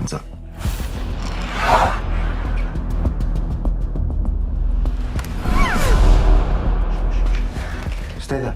comes up. Stay there.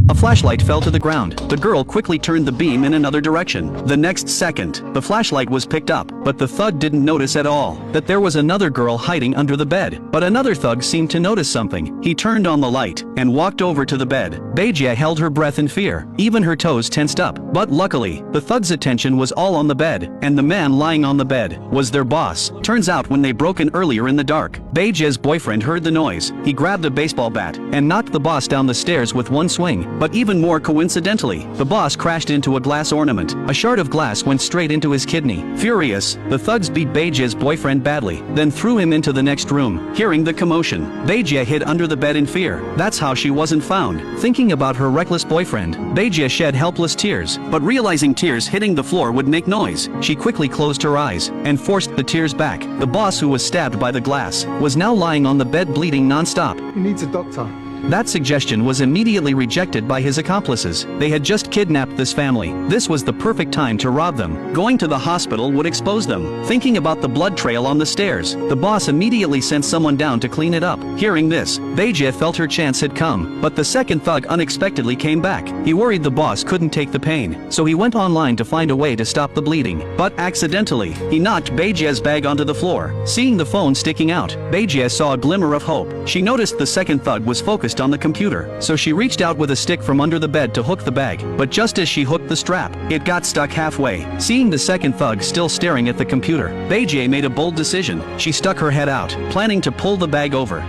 A flashlight fell to the ground. The girl quickly turned the beam in another direction. The next second, the flashlight was picked up, but the thug didn't notice at all that there was another girl hiding under the bed. But another thug seemed to notice something. He turned on the light and walked over to the bed. Beijie held her breath in fear. Even her toes tensed up. But luckily, the thug's attention was all on the bed, and the man lying on the bed was their boss. Turns out when they broke in earlier in the dark, Beijie's boyfriend heard the noise. He grabbed a baseball bat and knocked the boss down the stairs with one swing. But even more coincidentally, the boss crashed into a glass ornament. A shard of glass went straight into his kidney. Furious, the thugs beat Beijie's boyfriend badly, then threw him into the next room. Hearing the commotion, Beijie hid under the bed in fear. That's how she wasn't found. Thinking about her reckless boyfriend, Beijie shed helpless tears, but realizing tears hitting the floor would make noise, she quickly closed her eyes and forced the tears back. The boss, who was stabbed by the glass, was now lying on the bed bleeding non-stop. He needs a doctor. That suggestion was immediately rejected by his accomplices. They had just kidnapped this family. This was the perfect time to rob them. Going to the hospital would expose them. Thinking about the blood trail on the stairs, the boss immediately sent someone down to clean it up. Hearing this, Beijie felt her chance had come, but the second thug unexpectedly came back. He worried the boss couldn't take the pain, so he went online to find a way to stop the bleeding. But accidentally, he knocked Beijie's bag onto the floor. Seeing the phone sticking out, Beijie saw a glimmer of hope. She noticed the second thug was focused on the computer, so she reached out with a stick from under the bed to hook the bag. But just as she hooked the strap, it got stuck halfway. Seeing the second thug still staring at the computer, Beijie made a bold decision. She stuck her head out, planning to pull the bag over.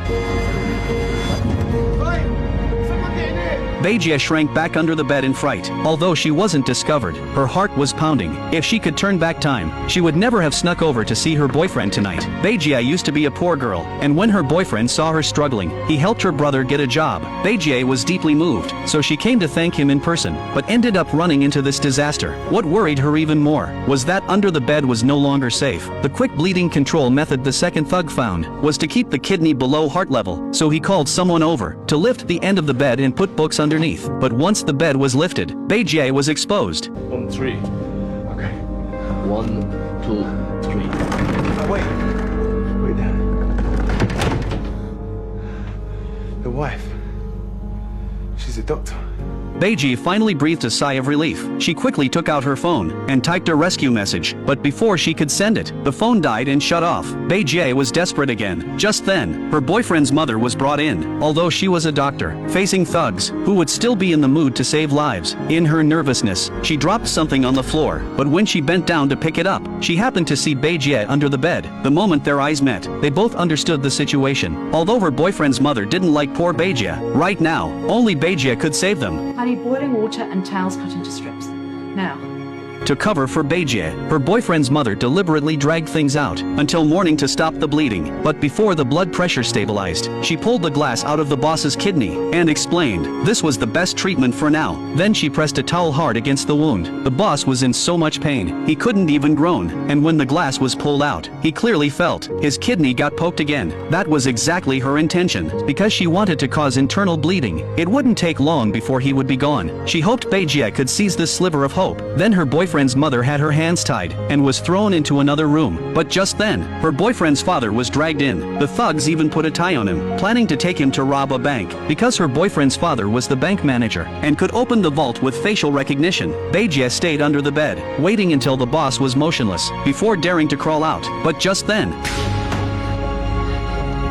Beijie shrank back under the bed in fright. Although she wasn't discovered, her heart was pounding. If she could turn back time, she would never have snuck over to see her boyfriend tonight. Beijie used to be a poor girl, and when her boyfriend saw her struggling, he helped her brother get a job. Beijie was deeply moved, so she came to thank him in person, but ended up running into this disaster. What worried her even more was that under the bed was no longer safe. The quick bleeding control method the second thug found was to keep the kidney below heart level, so he called someone over to lift the end of the bed and put books underneath. But once the bed was lifted, Beijie was exposed. 1, 3. Okay. 1, 2, 3. Oh, wait. Wait there. The wife. She's a doctor. Beijie finally breathed a sigh of relief. She quickly took out her phone and typed a rescue message, but before she could send it, the phone died and shut off. Beijie was desperate again. Just then, her boyfriend's mother was brought in. Although she was a doctor, facing thugs who would still be in the mood to save lives. In her nervousness, she dropped something on the floor, but when she bent down to pick it up, she happened to see Beijie under the bed. The moment their eyes met, they both understood the situation. Although her boyfriend's mother didn't like poor Beijie, right now, only Beijie could save them. I need boiling water and towels cut into strips. Now. To cover for Beijie, her boyfriend's mother deliberately dragged things out until morning to stop the bleeding. But before the blood pressure stabilized, she pulled the glass out of the boss's kidney and explained this was the best treatment for now. Then she pressed a towel hard against the wound. The boss was in so much pain, he couldn't even groan, and when the glass was pulled out, he clearly felt his kidney got poked again. That was exactly her intention, because she wanted to cause internal bleeding. It wouldn't take long before he would be gone. She hoped Beijie could seize this sliver of hope. Then her boyfriend's mother had her hands tied and was thrown into another room. But just then, her boyfriend's father was dragged in. The thugs even put a tie on him, planning to take him to rob a bank. Because her boyfriend's father was the bank manager and could open the vault with facial recognition, Beijie stayed under the bed, waiting until the boss was motionless before daring to crawl out. But just then,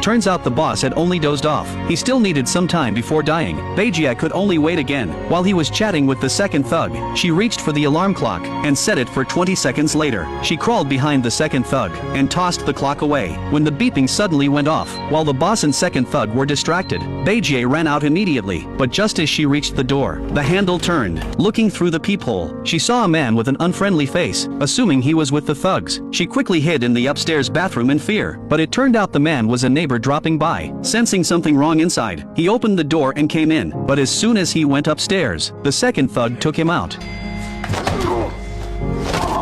turns out the boss had only dozed off. He still needed some time before dying. Beijie could only wait again. While he was chatting with the second thug, she reached for the alarm clock and set it for 20 seconds later. She crawled behind the second thug and tossed the clock away. When the beeping suddenly went off, while the boss and second thug were distracted, Beijie ran out immediately. But just as she reached the door, the handle turned. Looking through the peephole, she saw a man with an unfriendly face. Assuming he was with the thugs, she quickly hid in the upstairs bathroom in fear. But it turned out the man was a neighbor dropping by. Sensing something wrong inside, he opened the door and came in. But as soon as he went upstairs, the second thug took him out.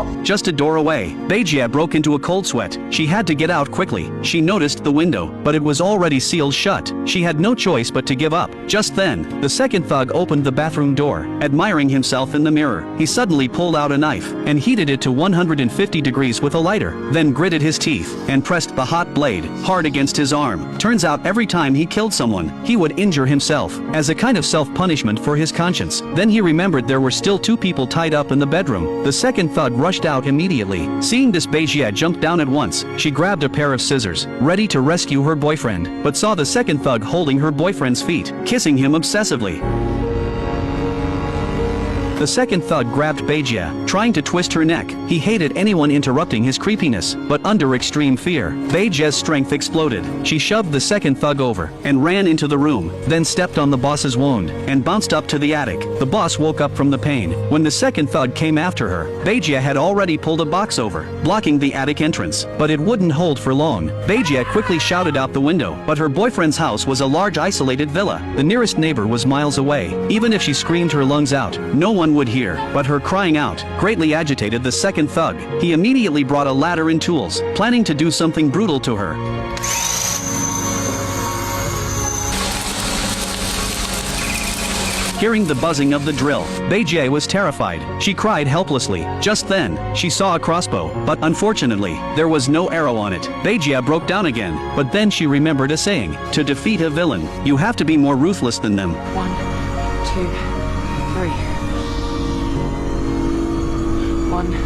Stop! Just a door away, Beijia broke into a cold sweat. She had to get out quickly. She noticed the window, but it was already sealed shut. She had no choice but to give up. Just then, the second thug opened the bathroom door. Admiring himself in the mirror, he suddenly pulled out a knife and heated it to 150 degrees with a lighter, then gritted his teeth and pressed the hot blade hard against his arm. Turns out every time he killed someone, he would injure himself as a kind of self-punishment for his conscience. Then he remembered there were still 2 people tied up in the bedroom. The second thug rushed out immediately. Seeing this, Beijia jumped down at once. She grabbed a pair of scissors, ready to rescue her boyfriend, but saw the second thug holding her boyfriend's feet, kissing him obsessively. The second thug grabbed Beijia, trying to twist her neck. He hated anyone interrupting his creepiness, but under extreme fear, Beijia's strength exploded. She shoved the second thug over and ran into the room, then stepped on the boss's wound and bounced up to the attic. The boss woke up from the pain. When the second thug came after her, Beijia had already pulled a box over, blocking the attic entrance, but it wouldn't hold for long. Beijia quickly shouted out the window, but her boyfriend's house was a large isolated villa. The nearest neighbor was miles away. Even if she screamed her lungs out, no one would hear, but her crying out greatly agitated the second thug. He immediately brought a ladder and tools, planning to do something brutal to her. Hearing the buzzing of the drill, Beijia was terrified. She cried helplessly. Just then, she saw a crossbow, but unfortunately, there was no arrow on it. Beijia broke down again, but then she remembered a saying: to defeat a villain, you have to be more ruthless than them. 1, 2, 3. 1, 2, 3.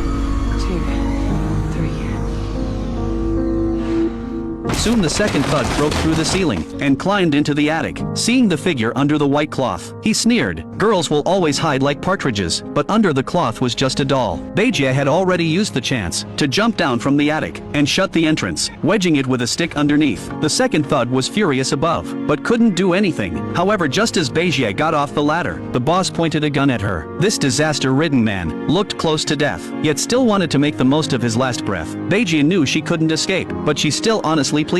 Soon the second thug broke through the ceiling and climbed into the attic. Seeing the figure under the white cloth, he sneered. Girls will always hide like partridges, but under the cloth was just a doll. Beijia had already used the chance to jump down from the attic and shut the entrance, wedging it with a stick underneath. The second thug was furious above, but couldn't do anything. However, just as Beijia got off the ladder, the boss pointed a gun at her. This disaster-ridden man looked close to death, yet still wanted to make the most of his last breath. Beijia knew she couldn't escape, but she still honestly pleaded.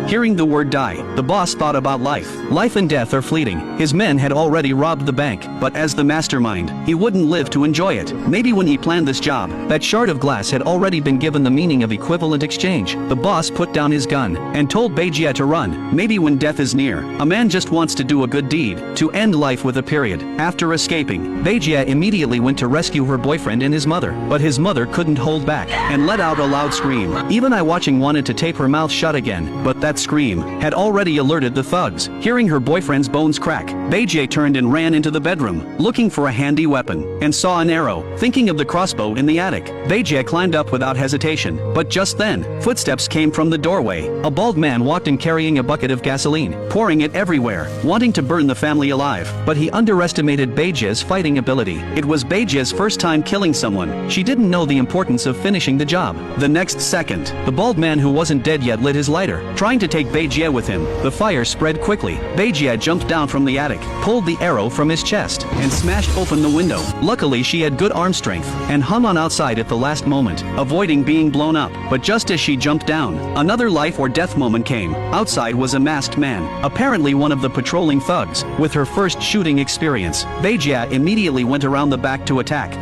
Hearing the word die, the boss thought about life. Life and death are fleeting. His men had already robbed the bank, but as the mastermind, he wouldn't live to enjoy it. Maybe when he planned this job, that shard of glass had already been given the meaning of equivalent exchange. The boss put down his gun and told Beijia to run. Maybe when death is near, a man just wants to do a good deed, to end life with a period. After escaping, Beijia immediately went to rescue her boyfriend and his mother, but his mother couldn't hold back and let out a loud scream. Even I watching wanted to tape her mouth shut again, but that scream had already alerted the thugs. Hearing her boyfriend's bones crack, Beijia turned and ran into the bedroom, looking for a handy weapon, and saw an arrow. Thinking of the crossbow in the attic, Beijia climbed up without hesitation, but just then, footsteps came from the doorway. A bald man walked in carrying a bucket of gasoline, pouring it everywhere, wanting to burn the family alive, but he underestimated Beijia's fighting ability. It was Beijia's first time killing someone. She didn't know the importance of finishing the job. The next second, the bald man who wasn't dead yet lit his lighter, trying to take Beijia with him. The fire spread quickly. Beijia jumped down from the attic, pulled the arrow from his chest, and smashed open the window. Luckily, she had good arm strength and hung on outside at the last moment, avoiding being blown up. But just as she jumped down, another life or death moment came. Outside was a masked man, apparently one of the patrolling thugs. With her first shooting experience, Beijia immediately went around the back to attack.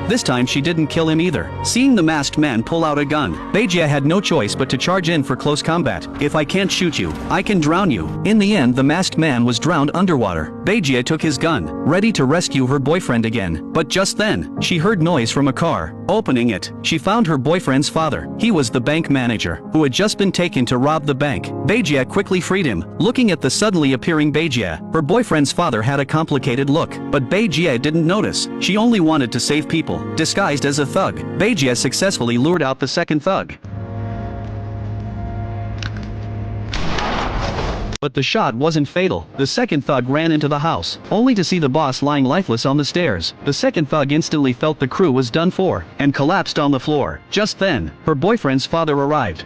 This time she didn't kill him either. Seeing the masked man pull out a gun, Beijia had no choice but to charge in for close combat. If I can't shoot you, I can drown you. In the end, the masked man was drowned underwater. Beijia took his gun, ready to rescue her boyfriend again. But just then, she heard noise from a car. Opening it, she found her boyfriend's father. He was the bank manager, who had just been taken to rob the bank. Beijia quickly freed him. Looking at the suddenly appearing Beijia, her boyfriend's father had a complicated look, but Beijia didn't notice. She only wanted to save people. Disguised as a thug, Beijia successfully lured out the second thug. But the shot wasn't fatal. The second thug ran into the house, only to see the boss lying lifeless on the stairs. The second thug instantly felt the crew was done for, and collapsed on the floor. Just then, her boyfriend's father arrived.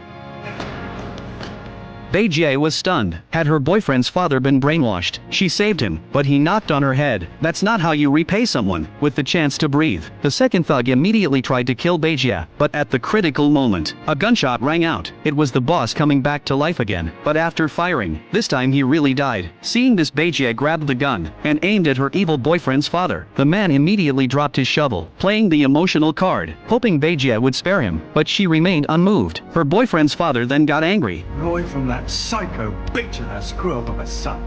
Beijie was stunned. Had her boyfriend's father been brainwashed? She saved him, but he knocked on her head. That's not how you repay someone with the chance to breathe. The second thug immediately tried to kill Beijie, but at the critical moment, a gunshot rang out. It was the boss coming back to life again, but after firing, this time he really died. Seeing this, Beijie grabbed the gun and aimed at her evil boyfriend's father. The man immediately dropped his shovel, playing the emotional card, hoping Beijie would spare him, but she remained unmoved. Her boyfriend's father then got angry. Run away from that psycho bitch and that screw up of a son.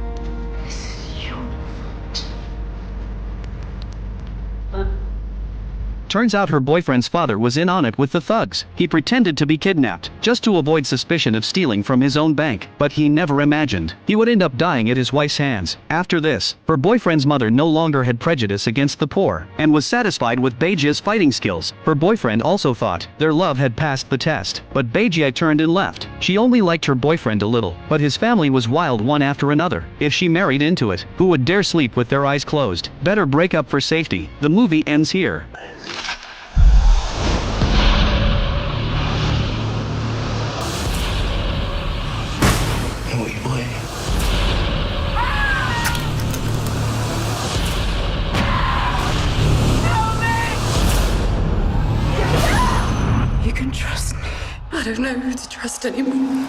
Turns out her boyfriend's father was in on it with the thugs. He pretended to be kidnapped, just to avoid suspicion of stealing from his own bank, but he never imagined he would end up dying at his wife's hands. After this, her boyfriend's mother no longer had prejudice against the poor, and was satisfied with Beijie's fighting skills. Her boyfriend also thought their love had passed the test, but Beijie turned and left. She only liked her boyfriend a little, but his family was wild one after another. If she married into it, who would dare sleep with their eyes closed? Better break up for safety. The movie ends here. You can trust me. I don't know who to trust anymore.